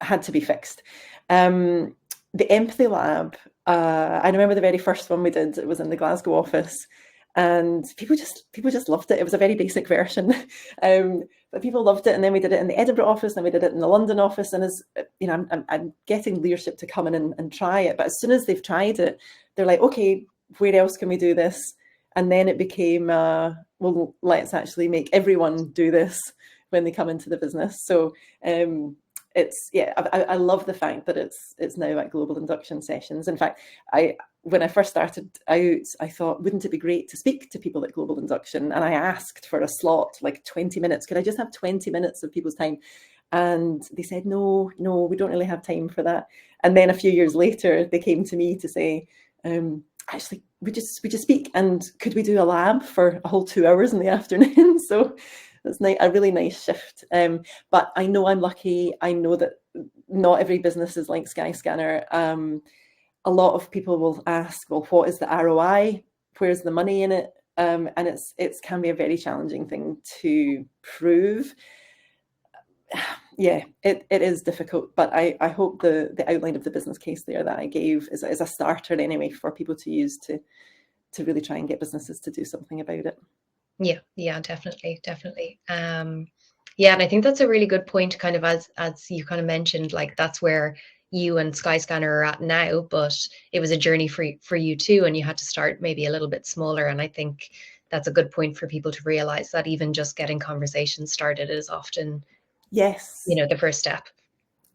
had to be fixed. The empathy lab, I remember the very first one we did. It was in the Glasgow office, and people just loved it. It was a very basic version, but people loved it. And then we did it in the Edinburgh office, and we did it in the London office. And as you know, I'm getting leadership to come in and try it. But as soon as they've tried it, they're like, "Okay, where else can we do this?" And then it became, well, let's actually make everyone do this when they come into the business. So I love the fact that it's now at global induction sessions. In fact, when I first started out, I thought, wouldn't it be great to speak to people at global induction? And I asked for a slot, like 20 minutes. Could I just have 20 minutes of people's time? And they said, no, we don't really have time for that. And then a few years later, they came to me to say, actually, we just speak, and could we do a lab for a whole 2 hours in the afternoon? So that's a really nice shift. But I know I'm lucky. I know that not every business is like Skyscanner. A lot of people will ask, well, what is the ROI? Where's the money in it? And it can be a very challenging thing to prove. Yeah, it is difficult, but I hope the outline of the business case there that I gave is a starter anyway for people to use to really try and get businesses to do something about it. Yeah, definitely. Yeah, and I think that's a really good point, kind of as you kind of mentioned, like that's where you and Skyscanner are at now, but it was a journey for you too, and you had to start maybe a little bit smaller. And I think that's a good point for people to realize that even just getting conversations started is often, yes, the first step.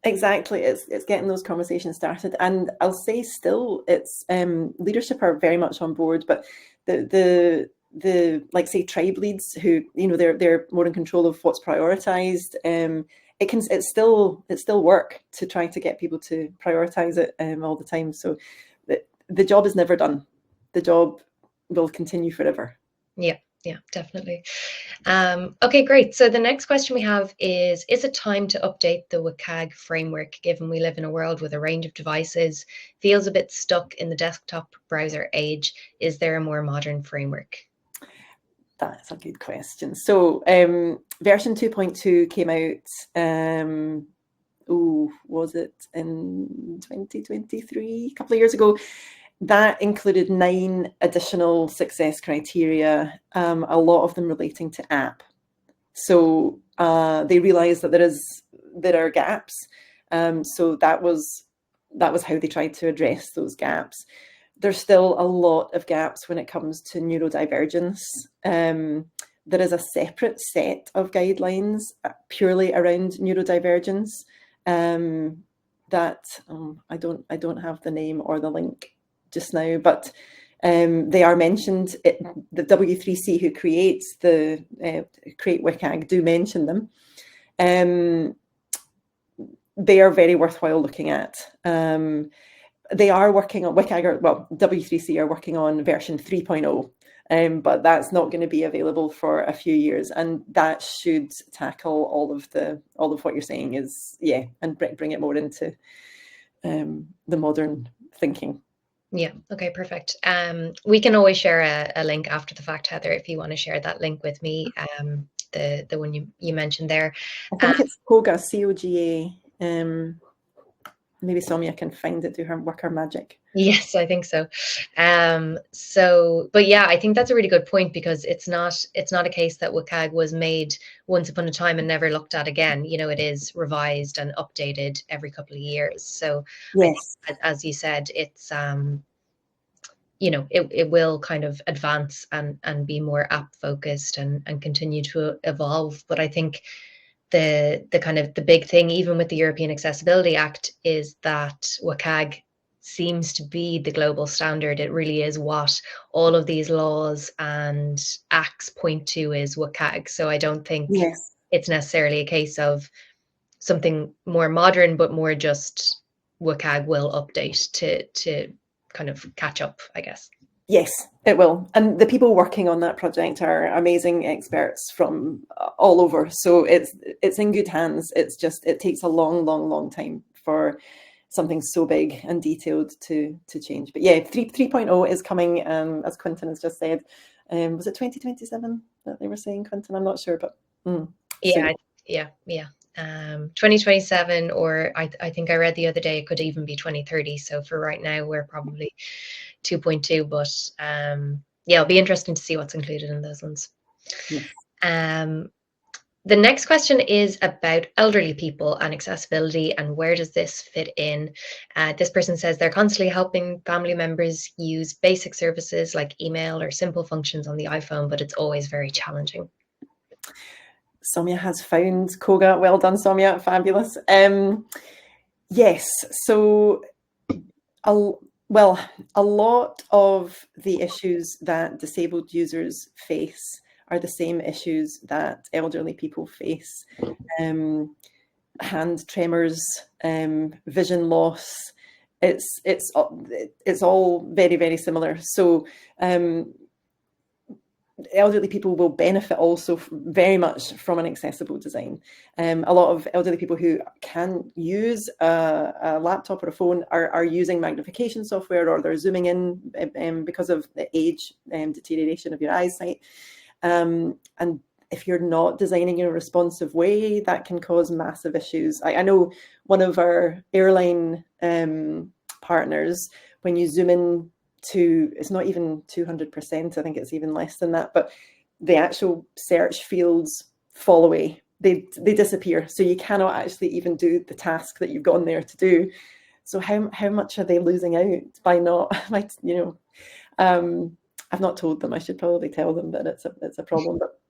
Exactly, it's getting those conversations started. And I'll say still, it's leadership are very much on board, but the like say tribe leads who they're more in control of what's prioritized. It's still work to try to get people to prioritize it all the time. So the job is never done. The job will continue forever. Yeah, definitely. Okay, great. So the next question we have is it time to update the WCAG framework, given we live in a world with a range of devices, feels a bit stuck in the desktop browser age? Is there a more modern framework? That's a good question. So version 2.2 came out, was it in 2023, a couple of years ago? That included 9 additional success criteria, a lot of them relating to app. So they realized that there are gaps. So that was how they tried to address those gaps. There's still a lot of gaps when it comes to neurodivergence. There is a separate set of guidelines purely around neurodivergence that I don't have the name or the link just now, but they are mentioned. The W3C who creates create WCAG do mention them. They are very worthwhile looking at. They are working on W3C are working on version 3.0, but that's not going to be available for a few years, and that should tackle all of what you're saying and bring it more into the modern thinking. Yeah. Okay, perfect. We can always share a link after the fact, Heather, if you want to share that link with me. The one you mentioned there. I think it's COGA, COGA. Maybe Soumya can find it, do her work, her magic. Yes, I think so. But yeah, I think that's a really good point, because it's not a case that WCAG was made once upon a time and never looked at again. It is revised and updated every couple of years. So yes, I think, as you said, it's it will kind of advance and be more app focused and continue to evolve. But I think the kind of the big thing, even with the European Accessibility Act, is that WCAG seems to be the global standard. It really is what all of these laws and acts point to, is WCAG. So I don't think Yes. it's necessarily a case of something more modern, but more just WCAG will update to kind of catch up, I guess. Yes, it will. And the people working on that project are amazing experts from all over. So it's in good hands. It's just, it takes a long time for something so big and detailed to change. But yeah, 3.0 is coming, as Quentin has just said. Was it 2027 that they were saying, Quentin? I'm not sure, but yeah, 2027, or I think I read the other day it could even be 2030. So for right now, we're probably 2.2, but yeah, it'll be interesting to see what's included in those ones. Yes. The next question is about elderly people and accessibility, and where does this fit in? This person says they're constantly helping family members use basic services like email or simple functions on the iPhone, but it's always very challenging. Soumya has found Koga. Well done, Soumya. Fabulous. Yes. So, a lot of the issues that disabled users face are the same issues that elderly people face. Hand tremors, vision loss. It's all very similar. So elderly people will benefit also very much from an accessible design. A lot of elderly people who can use a laptop or a phone are using magnification software, or they're zooming in because of the age deterioration of your eyesight. And if you're not designing in a responsive way, that can cause massive issues. I know one of our airline partners, when you zoom in to, it's not even 200%, I think it's even less than that, but the actual search fields fall away. They disappear. So you cannot actually even do the task that you've gone there to do. So how much are they losing out by not, I've not told them. I should probably tell them that it's a problem. But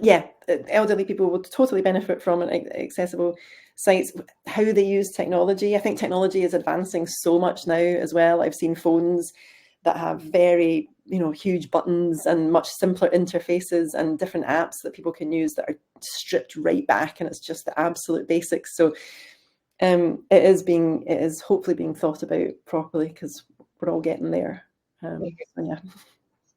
yeah, elderly people will totally benefit from an accessible sites. How they use technology, I think technology is advancing so much now as well. I've seen phones that have very huge buttons and much simpler interfaces and different apps that people can use that are stripped right back, and it's just the absolute basics. So it is hopefully being thought about properly, because we're all getting there. So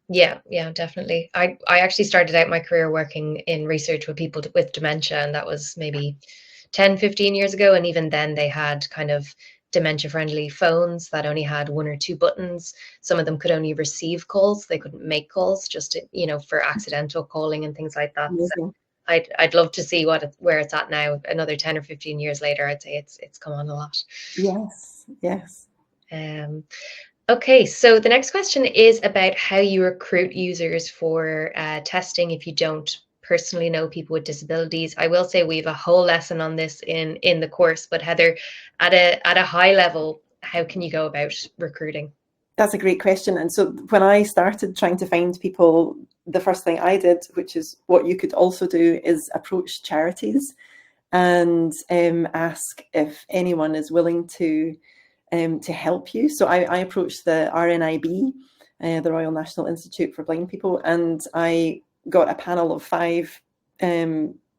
Yeah, definitely. I actually started out my career working in research with people with dementia, and that was maybe 10, 15 years ago. And even then they had kind of dementia-friendly phones that only had 1 or 2 buttons. Some of them could only receive calls. They couldn't make calls, just to, for accidental calling and things like that. So I'd love to see where it's at now. Another 10 or 15 years later, I'd say it's come on a lot. Yes. Okay, so the next question is about how you recruit users for testing if you don't personally know people with disabilities. I will say we have a whole lesson on this in the course, but Heather, at a high level, how can you go about recruiting? That's a great question. And so when I started trying to find people, the first thing I did, which is what you could also do, is approach charities and ask if anyone is willing to help you. So I approached the RNIB, the Royal National Institute for Blind People, and I got a panel of 5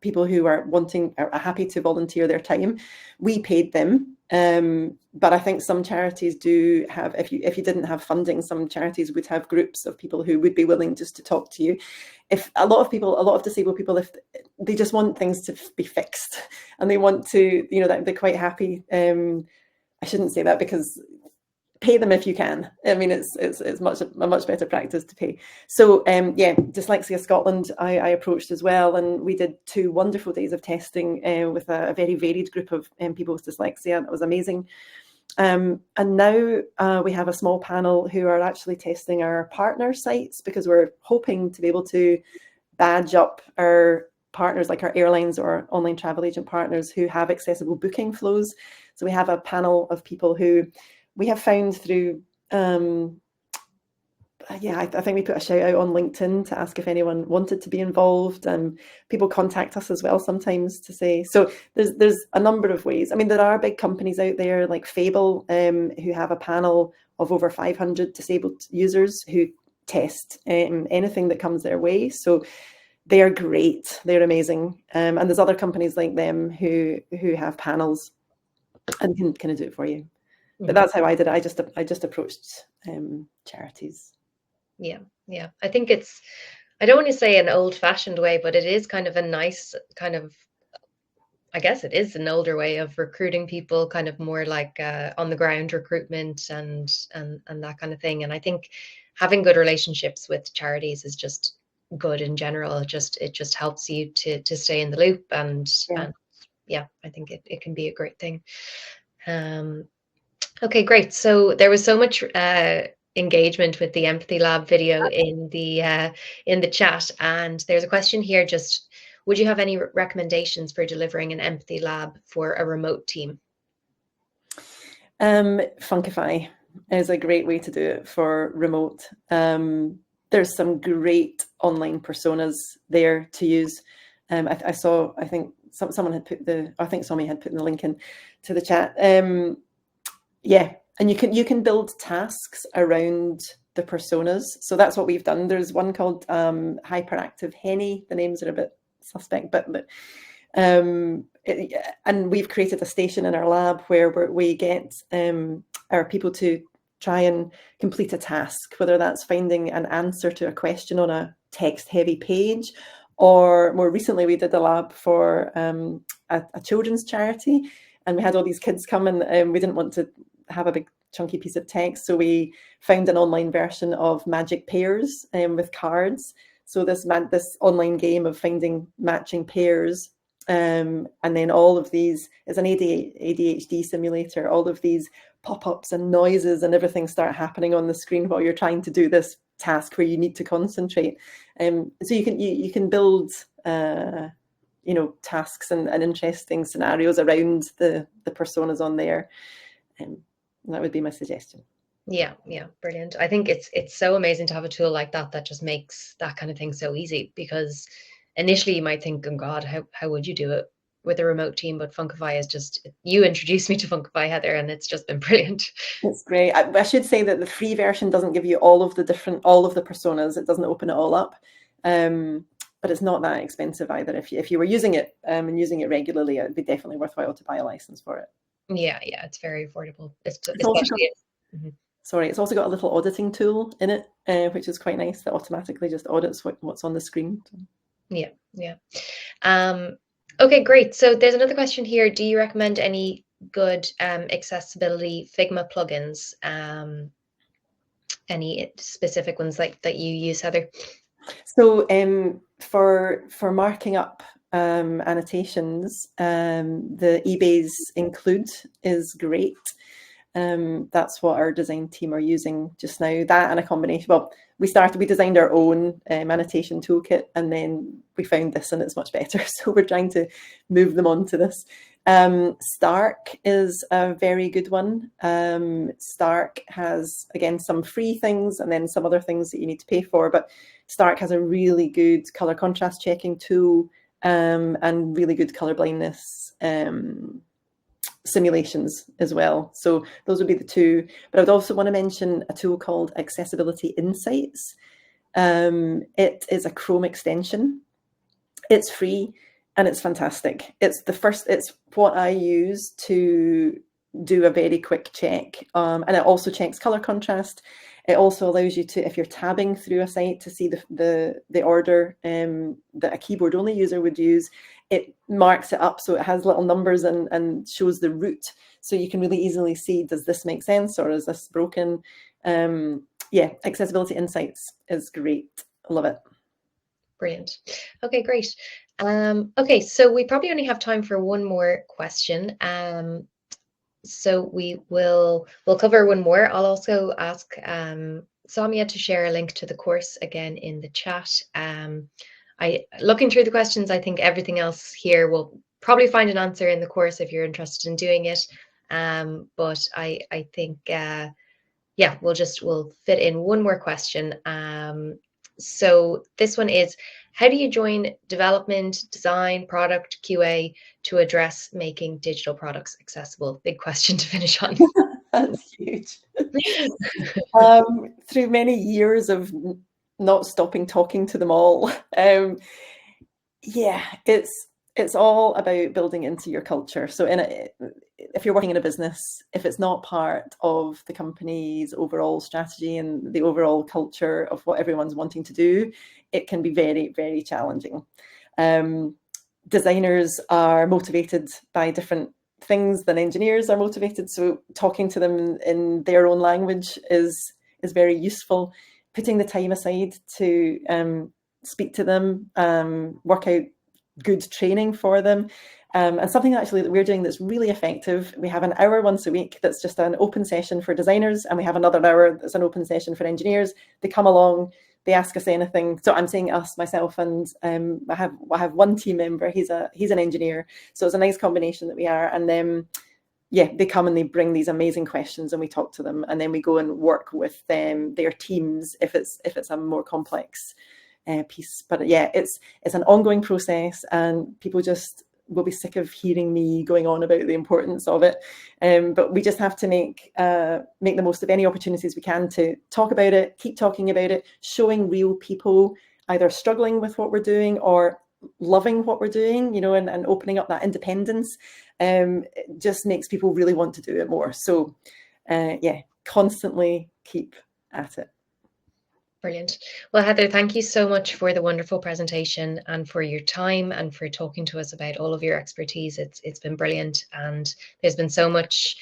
people who are happy to volunteer their time. We paid them, but I think some charities do have, if you didn't have funding, some charities would have groups of people who would be willing just to talk to you. If a lot of disabled people, if they just want things to be fixed and they want to, they're quite happy. I shouldn't say that, because pay them if you can. I mean, it's a much better practice to pay. So yeah, Dyslexia Scotland I approached as well, and we did 2 wonderful days of testing with a very varied group of people with dyslexia. That was amazing. And now we have a small panel who are actually testing our partner sites, because we're hoping to be able to badge up our partners, like our airlines or online travel agent partners who have accessible booking flows. So we have a panel of people who we have found through yeah, I think we put a shout out on LinkedIn to ask if anyone wanted to be involved, and people contact us as well sometimes to say. So there's a number of ways. I mean, there are big companies out there like Fable, who have a panel of over 500 disabled users who test anything that comes their way. So they are great. They're amazing. And there's other companies like them who have panels and can kind of do it for you. But that's how I did it. I just approached charities. Yeah. I think it's, I don't want to say an old-fashioned way, but it is kind of a nice kind of, I guess it is an older way of recruiting people, kind of more like on the ground recruitment and that kind of thing. And I think having good relationships with charities is just good in general. It just helps you to stay in the loop, and yeah, I think it can be a great thing. Okay, great. So there was so much engagement with the Empathy Lab video in the chat, and there's a question here. Just, would you have any recommendations for delivering an Empathy Lab for a remote team? Funkify is a great way to do it for remote. There's some great online personas there to use. I saw, I think someone had put Somi had put the link in to the chat. Yeah, and you can build tasks around the personas. So that's what we've done. There's one called Hyperactive Henny. The names are a bit suspect, but and we've created a station in our lab where we get our people to try and complete a task, whether that's finding an answer to a question on a text-heavy page, or more recently we did a lab for a children's charity, and we had all these kids come, and we didn't want to have a big chunky piece of text, so we found an online version of Magic Pairs with cards. So this online game of finding matching pairs, and then all of these is an ADHD simulator. All of these pop-ups and noises and everything start happening on the screen while you're trying to do this task where you need to concentrate. So you can build tasks and interesting scenarios around the personas on there. That would be my suggestion. Yeah, brilliant. I think it's so amazing to have a tool like that just makes that kind of thing so easy, because initially you might think, oh God, how would you do it with a remote team? But Funkify is just, you introduced me to Funkify, Heather, and it's just been brilliant. It's great. I should say that the free version doesn't give you all of the personas. It doesn't open it all up. But it's not that expensive either. If you were using it and using it regularly, it'd be definitely worthwhile to buy a license for it. Yeah, it's very affordable. Sorry, it's also got a little auditing tool in it, which is quite nice, that automatically just audits what's on the screen. Yeah. Okay, great. So there's another question here. Do you recommend any good accessibility Figma plugins? Any specific ones that you use, Heather? So for marking up annotations, the eBay's include is great. That's what our design team are using just now. That and a combination. Well, we designed our own annotation toolkit, and then we found this, and it's much better. So we're trying to move them onto this. Stark is a very good one. Stark has, again, some free things and then some other things that you need to pay for, but Stark has a really good color contrast checking tool, and really good color blindness simulations as well. So those would be the two. But I would also want to mention a tool called Accessibility Insights. It is a Chrome extension. It's free and it's fantastic. It's what I use to do a very quick check. And it also checks color contrast. It also allows you to, if you're tabbing through a site, to see the order that a keyboard only user would use. It marks it up so it has little numbers and shows the route, so you can really easily see, does this make sense or is this broken? Accessibility Insights is great. I love it. Brilliant. Okay, great. Okay, so we probably only have time for one more question. So we'll cover one more. I'll also ask Samia to share a link to the course again in the chat. Looking through the questions, I think everything else here will probably find an answer in the course if you're interested in doing it. But I think yeah, we'll fit in one more question. So this one is, how do you join development, design, product, QA to address making digital products accessible? Big question to finish on. That's huge. Through many years of not stopping talking to them all, yeah, it's all about building into your culture. So if you're working in a business, if it's not part of the company's overall strategy and the overall culture of what everyone's wanting to do, it can be very, very challenging. Designers are motivated by different things than engineers are motivated. So talking to them in their own language is very useful. Putting the time aside to speak to them, work out good training for them. And something actually that we're doing that's really effective, we have an hour once a week that's just an open session for designers, and we have another hour that's an open session for engineers. They come along, they ask us anything. So I'm saying us, myself, and I have one team member. He's an engineer, so it's a nice combination that we are. And yeah, they come and they bring these amazing questions, and we talk to them, and then we go and work with them, their teams, if it's a more complex piece. But yeah, it's an ongoing process, and people just will be sick of hearing me going on about the importance of it. But we just have to make the most of any opportunities we can to talk about it, keep talking about it, showing real people either struggling with what we're doing or loving what we're doing, and opening up that independence. It just makes people really want to do it more. So yeah, constantly keep at it. Brilliant. Well, Heather, thank you so much for the wonderful presentation and for your time and for talking to us about all of your expertise. It's been brilliant, and there's been so much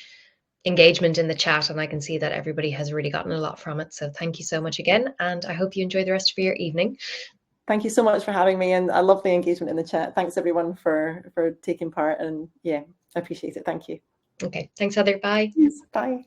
engagement in the chat, and I can see that everybody has really gotten a lot from it. So thank you so much again, and I hope you enjoy the rest of your evening. Thank you so much for having me, and I love the engagement in the chat. Thanks everyone for taking part, and yeah, I appreciate it. Thank you. Okay, thanks Heather. Bye. Yes, bye.